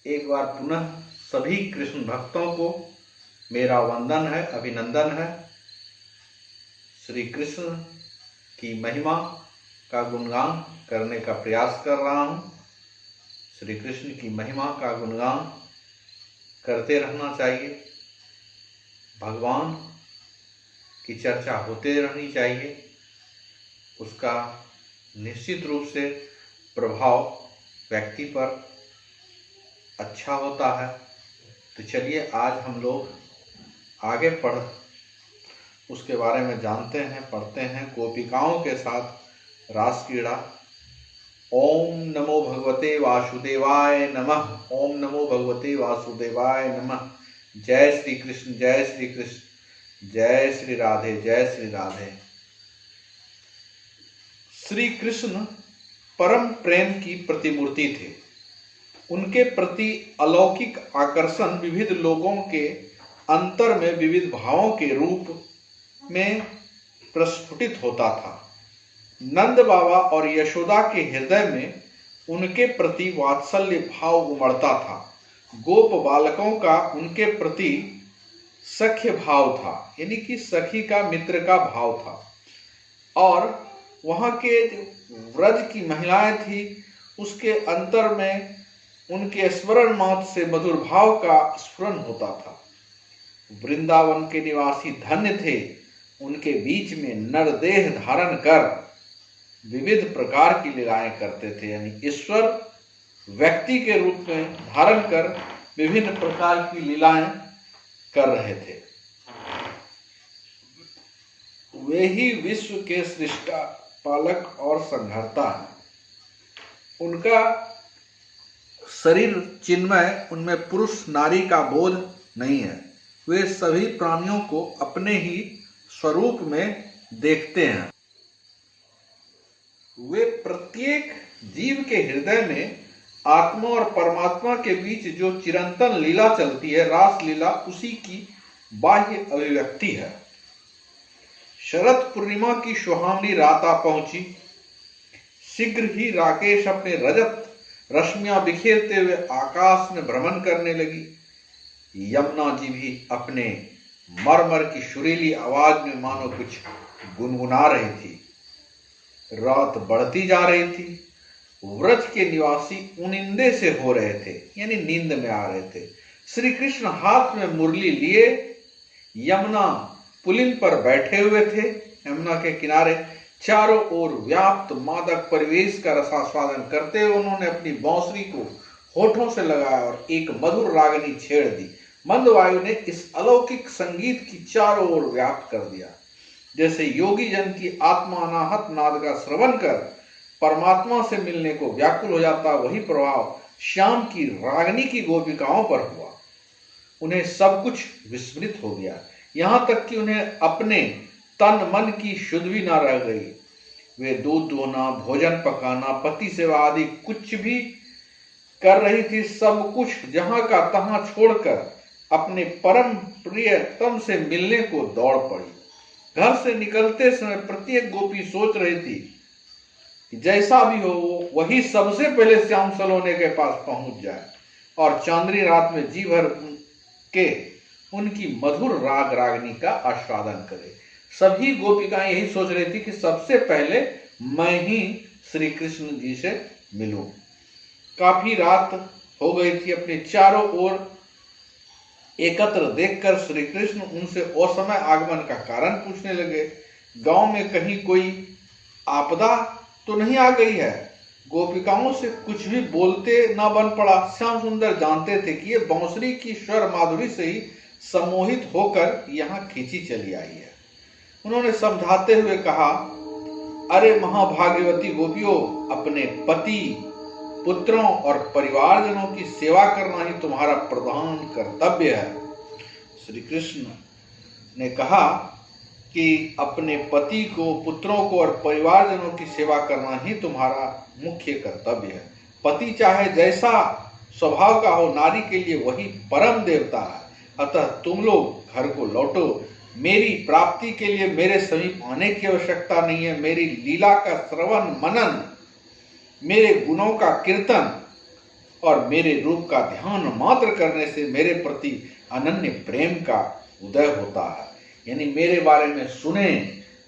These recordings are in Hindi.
एक बार पुनः सभी कृष्ण भक्तों को मेरा वंदन है, अभिनंदन है। श्री कृष्ण की महिमा का गुणगान करने का प्रयास कर रहा हूँ। श्री कृष्ण की महिमा का गुणगान करते रहना चाहिए। भगवान की चर्चा होते रहनी चाहिए। उसका निश्चित रूप से प्रभाव व्यक्ति पर अच्छा होता है। तो चलिए आज हम लोग आगे उसके बारे में जानते हैं, पढ़ते हैं। गोपिकाओं के साथ रास क्रीड़ा। ओम नमो भगवते वासुदेवाय नमः। ओम नमो भगवते वासुदेवाय नमः। जय श्री कृष्ण, जय श्री कृष्ण, जय श्री राधे, जय श्री राधे। श्री कृष्ण परम प्रेम की प्रतिमूर्ति थे। उनके प्रति अलौकिक आकर्षण विविध लोगों के अंतर में विविध भावों के रूप में प्रस्फुटित होता था। नंद बाबा और यशोदा के हृदय में उनके प्रति वात्सल्य भाव उमड़ता था। गोप बालकों का उनके प्रति सख्य भाव था, यानी कि सखी का, मित्र का भाव था। और वहाँ के व्रज की महिलाएं थी, उसके अंतर में उनके स्मरण मात्र से मधुर भाव का स्फुरन होता था। वृंदावन के निवासी धन्य थे, उनके बीच में नरदेह धारण कर विविध प्रकार की लीलाएं करते थे, यानी ईश्वर व्यक्ति के रूप में धारण कर विभिन्न प्रकार की लीलाएं कर रहे थे। वे ही विश्व के सृष्टा, पालक और संहारता हैं। उनका शरीर चिन्मय, उनमें पुरुष नारी का बोध नहीं है। वे सभी प्राणियों को अपने ही स्वरूप में देखते हैं। वे प्रत्येक जीव के हृदय में आत्मा और परमात्मा के बीच जो चिरंतन लीला चलती है, रास लीला, उसी की बाह्य अभिव्यक्ति है। शरद पूर्णिमा की सुहावनी रात आ पहुंची। शीघ्र ही राकेश अपने रजत रश्मियां बिखेरते हुए आकाश में भ्रमण करने लगी। यमुना जी भी अपने मरमर की सुरीली आवाज में मानो कुछ गुनगुना रही थी। रात बढ़ती जा रही थी। व्रज के निवासी उनिंदे से हो रहे थे, यानी नींद में आ रहे थे। श्री कृष्ण हाथ में मुरली लिए यमुना पुलिन पर बैठे हुए थे। यमुना के किनारे चारों ओर व्याप्त मादक परिवेश का रसास्वादन करते हुए उन्होंने अपनी बांसुरी को होठों से लगाया और एक मधुर रागनी छेड़ दी। मंद वायु ने इस अलौकिक संगीत की चारों ओर व्याप्त कर दिया। जैसे योगी जन की आत्मा अनाहत नाद का श्रवण कर परमात्मा से मिलने को व्याकुल हो जाता, वही प्रभाव श्याम की रागनी की गोपिकाओं पर हुआ। उन्हें सब कुछ विस्मृत हो गया, यहां तक कि उन्हें अपने तन मन की शुद्ध भी न रह गई। वे दूध दोहना, भोजन पकाना, पति सेवा आदि कुछ भी कर रही थी। सब कुछ जहां का तहां छोड़कर अपने परम प्रियतम से मिलने को दौड़ पड़ी। घर से निकलते समय प्रत्येक गोपी सोच रही थी कि जैसा भी हो वही सबसे पहले श्याम सलोने के पास पहुंच जाए और चांदनी रात में जी भर के उनकी मधुर राग रागनी का आस्वादन करे। सभी गोपिकाएं यही सोच रही थी कि सबसे पहले मैं ही श्री कृष्ण जी से मिलूं। काफी रात हो गई थी। अपने चारों ओर एकत्र देखकर श्री कृष्ण उनसे असमय आगमन का कारण पूछने लगे। गांव में कहीं कोई आपदा तो नहीं आ गई है? गोपिकाओं से कुछ भी बोलते न बन पड़ा। श्याम सुंदर जानते थे कि ये बांसुरी की स्वर माधुरी से ही सम्मोहित होकर यहाँ खींची चली आई है। उन्होंने समझाते हुए कहा, अरे महाभाग्यवती गोपियों, अपने पति, पुत्रों और परिवारजनों की सेवा करना ही तुम्हारा प्रधान कर्तव्य है। श्री कृष्ण ने कहा कि अपने पति को, पुत्रों को और परिवारजनों की सेवा करना ही तुम्हारा मुख्य कर्तव्य है। पति चाहे जैसा स्वभाव का हो, नारी के लिए वही परम देवता है। अतः तुम लोग घर को लौटो। मेरी प्राप्ति के लिए मेरे समीप आने की आवश्यकता नहीं है। मेरी लीला का श्रवण मनन, मेरे गुणों का कीर्तन और मेरे रूप का ध्यान मात्र करने से मेरे प्रति अनन्य प्रेम का उदय होता है। यानी मेरे बारे में सुने,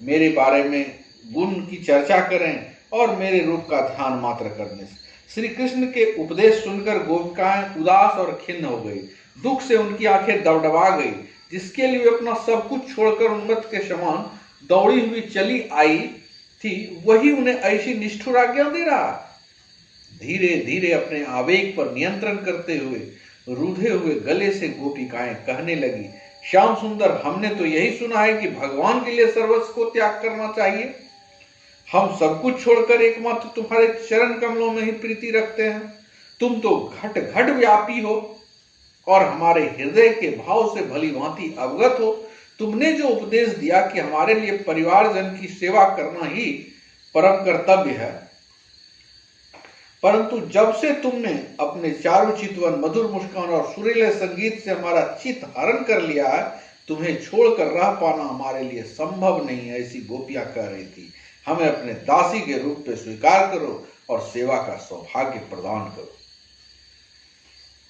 मेरे बारे में गुण की चर्चा करें और मेरे रूप का ध्यान मात्र करने से। श्री कृष्ण के उपदेश सुनकर गोपिकाएं उदास और खिन्न हो गई, दुख से उनकी आंखें दबदबा गई। जिसके लिए वे अपना सब कुछ छोड़कर उन्मत्त के समान दौड़ी हुई चली आई थी, वही उन्हें ऐसी निष्ठुर आज्ञा दे रहा। धीरे धीरे अपने आवेग पर नियंत्रण करते हुए रूधे हुए गले से गोपिकाएं कहने लगी, श्याम सुंदर, हमने तो यही सुना है कि भगवान के लिए सर्वस्व को त्याग करना चाहिए। हम सब कुछ छोड़कर एकमात्र तुम्हारे चरण कमलों में ही प्रीति रखते हैं। तुम तो घट घट व्यापी हो और हमारे हृदय के भाव से भली भांति अवगत हो। तुमने जो उपदेश दिया कि हमारे लिए परिवारजन की सेवा करना ही परम कर्तव्य है, परंतु जब से तुमने अपने चारु चितवन, मधुर मुस्कान और सुरीले संगीत से हमारा चित्त हरण कर लिया है, तुम्हें छोड़कर रह पाना हमारे लिए संभव नहीं है। ऐसी गोपियां कह रही थी। हमें अपने दासी के रूप में स्वीकार करो और सेवा का सौभाग्य प्रदान करो।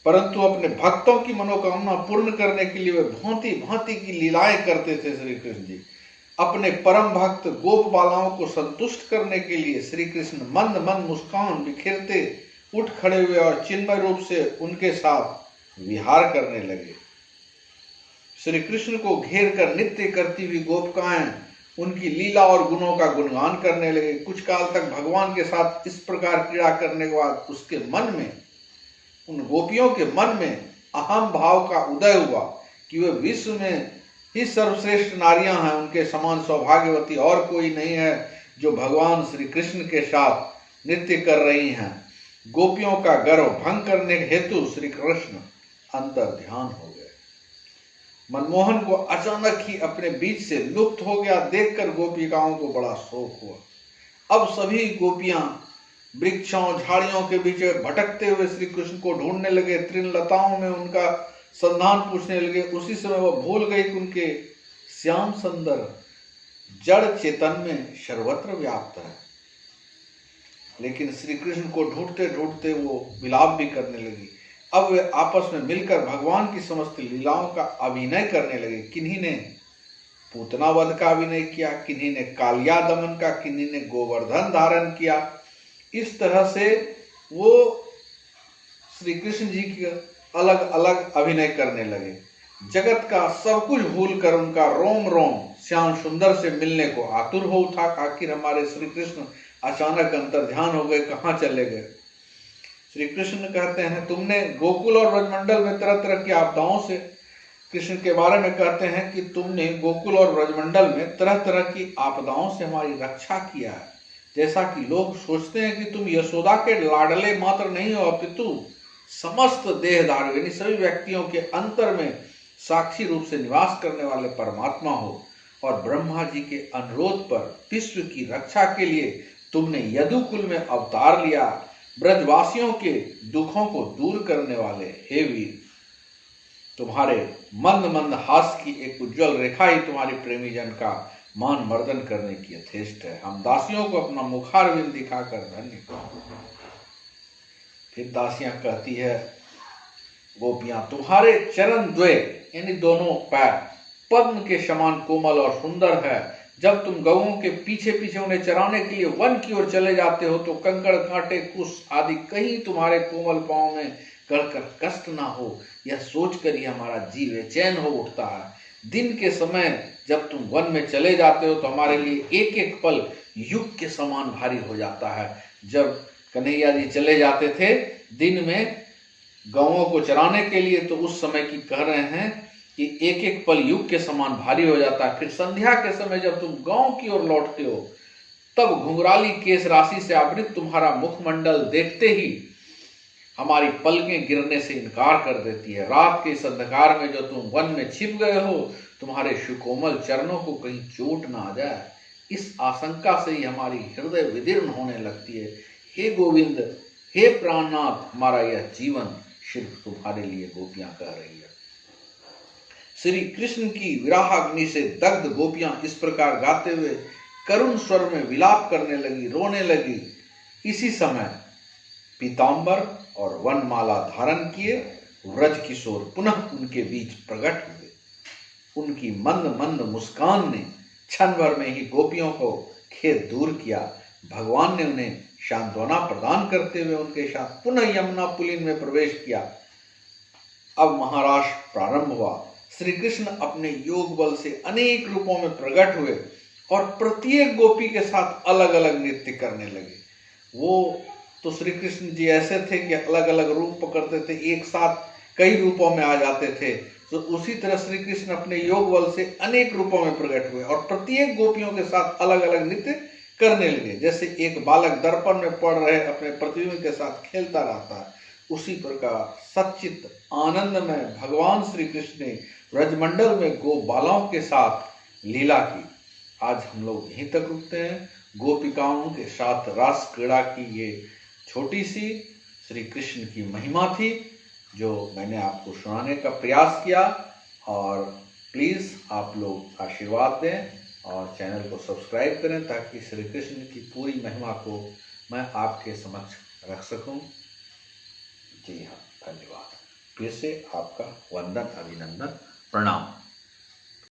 परंतु अपने भक्तों की मनोकामना पूर्ण करने के लिए वे भांति भांति की लीलाएं करते थे। श्री कृष्ण जी अपने परम भक्त गोप बालाओं को संतुष्ट करने के लिए श्री कृष्ण मंद मंद मुस्कान बिखेरते उठ खड़े हुए और चिन्मय रूप से उनके साथ विहार करने लगे। श्री कृष्ण को घेर कर नृत्य करती हुई गोपिकाएं उनकी लीला और गुणों का गुणगान करने लगे। कुछ काल तक भगवान के साथ इस प्रकार क्रीड़ा करने के बाद उसके मन में, उन गोपियों के मन में अहम भाव का उदय हुआ कि वे विश्व में ही सर्वश्रेष्ठ नारियां हैं। उनके समान सौभाग्यवती और कोई नहीं है जो भगवान श्री कृष्ण के साथ नृत्य कर रही हैं। गोपियों का गर्व भंग करने हेतु श्री कृष्ण अंतर ध्यान हो गए। मनमोहन को अचानक ही अपने बीच से लुप्त हो गया देखकर गोपिकाओं को बड़ा शोक हुआ। अब सभी गोपियां वृक्षों झाड़ियों के बीच भटकते हुए श्री कृष्ण को ढूंढने लगे, तृणलताओं में उनका संधान पूछने लगे। उसी समय वह भूल गई कि उनके श्याम सुंदर जड़ चेतन में सर्वत्र व्याप्त है। लेकिन श्री कृष्ण को ढूंढते ढूंढते वो विलाप भी करने लगी। अब वे आपस में मिलकर भगवान की समस्त लीलाओं का अभिनय करने लगे। किन्हीं ने पूतना वध का अभिनय किया, किन्हीं ने कालिया दमन का, किन्हीं ने गोवर्धन धारण किया। इस तरह से वो श्री कृष्ण जी की अलग अलग अभिनय करने लगे। जगत का सब कुछ भूलकर उनका रोम रोम श्याम सुंदर से मिलने को आतुर हो उठा। आखिर हमारे श्री कृष्ण अचानक अंतर्ध्यान हो गए, कहाँ चले गए। श्री कृष्ण कहते हैं, तुमने गोकुल और ब्रजमंडल में तरह तरह की आपदाओं से, कृष्ण के बारे में कहते हैं कि तुमने गोकुल और ब्रजमंडल में तरह तरह की आपदाओं से हमारी रक्षा किया है। जैसा कि लोग सोचते हैं कि तुम यशोदा के लाडले मात्र नहीं हो, अपितु समस्त देहधारी यानी सभी व्यक्तियों के अंतर में साक्षी रूप से निवास करने वाले परमात्मा हो। और ब्रह्मा जी के अनुरोध पर विश्व की रक्षा के लिए तुमने यदुकुल में अवतार लिया। ब्रजवासियों के दुखों को दूर करने वाले हे वीर, तुम्हारे मंद मंद हास्य की एक उज्जवल रेखा ही तुम्हारी प्रेमी जन का मान मर्दन करने की यथेष्ट है। हम दासियों को अपना मुखारविंद दिखाकर धन्य करो। फिर दासियां कहती है, गोपियां, तुम्हारे चरण द्वय यानी दोनों पैर पद्म के समान कोमल और सुंदर है। जब तुम गौओं के पीछे पीछे उन्हें चराने के लिए वन की ओर चले जाते हो तो कंकड़ कांटे कुश आदि कहीं तुम्हारे कोमल पांव में गड़कर कष्ट ना हो, यह सोचकर ही हमारा जी बेचैन हो उठता है। दिन के समय जब तुम वन में चले जाते हो तो हमारे लिए एक एक पल युग के समान भारी हो जाता है। जब कन्हैया जी चले जाते थे दिन में गौओं को चराने के लिए तो उस समय की कह रहे हैं कि एक एक पल युग के समान भारी हो जाता है। फिर संध्या के समय जब तुम गांव की ओर लौटते हो तब घुंघराली केश राशि से आवृत तुम्हारा मुखमंडल देखते ही हमारी पलकें गिरने से इनकार कर देती है। रात के इस अंधकार में जो तुम वन में छिप गए हो, तुम्हारे सुकोमल चरणों को कहीं चोट ना आ जाए, इस आशंका से ही हमारी हृदय विदीर्ण होने लगती है। हे गोविंद, हे प्राणनाथ, हमारा यह जीवन सिर्फ तुम्हारे लिए गोपियां कह रही है। श्री कृष्ण की विराहाग्नि से दग्ध गोपियां इस प्रकार गाते हुए करुण स्वर में विलाप करने लगी, रोने लगी। इसी समय पीताम्बर और वनमाला धारण किए व्रज किशोर पुनः उनके बीच प्रकट हुए। उनकी मंद मंद मुस्कान ने क्षण भर में ही गोपियों को खेद दूर किया। भगवान ने उन्हें सांत्वना प्रदान करते हुए उनके साथ पुनः यमुना पुलिन में प्रवेश किया। अब महारास प्रारंभ हुआ। श्री कृष्ण अपने योग बल से अनेक रूपों में प्रकट हुए और प्रत्येक गोपी के साथ अलग अलग नृत्य करने लगे। वो तो श्री कृष्ण जी ऐसे थे कि अलग अलग रूप पकड़ते थे, एक साथ कई रूपों में आ जाते थे। तो उसी तरह श्री कृष्ण अपने योग बल से अनेक रूपों में प्रकट हुए और प्रत्येक गोपियों के साथ अलग अलग नृत्य करने लगे। जैसे एक बालक दर्पण में पड़ रहे अपने प्रतिबिंब के साथ खेलता रहता है, उसी प्रकार सच्चित आनंद में भगवान श्री कृष्ण ने ब्रजमंडल में गो बालाओं के साथ लीला की। आज हम लोग यहीं तक रुकते हैं। गोपिकाओं के साथ रास क्रीड़ा की ये छोटी सी श्री कृष्ण की महिमा थी जो मैंने आपको सुनाने का प्रयास किया। और प्लीज़ आप लोग आशीर्वाद दें और चैनल को सब्सक्राइब करें ताकि श्री कृष्ण की पूरी महिमा को मैं आपके समक्ष रख सकूं। जी हाँ, धन्यवाद। फिर से आपका वंदन, अभिनंदन, प्रणाम।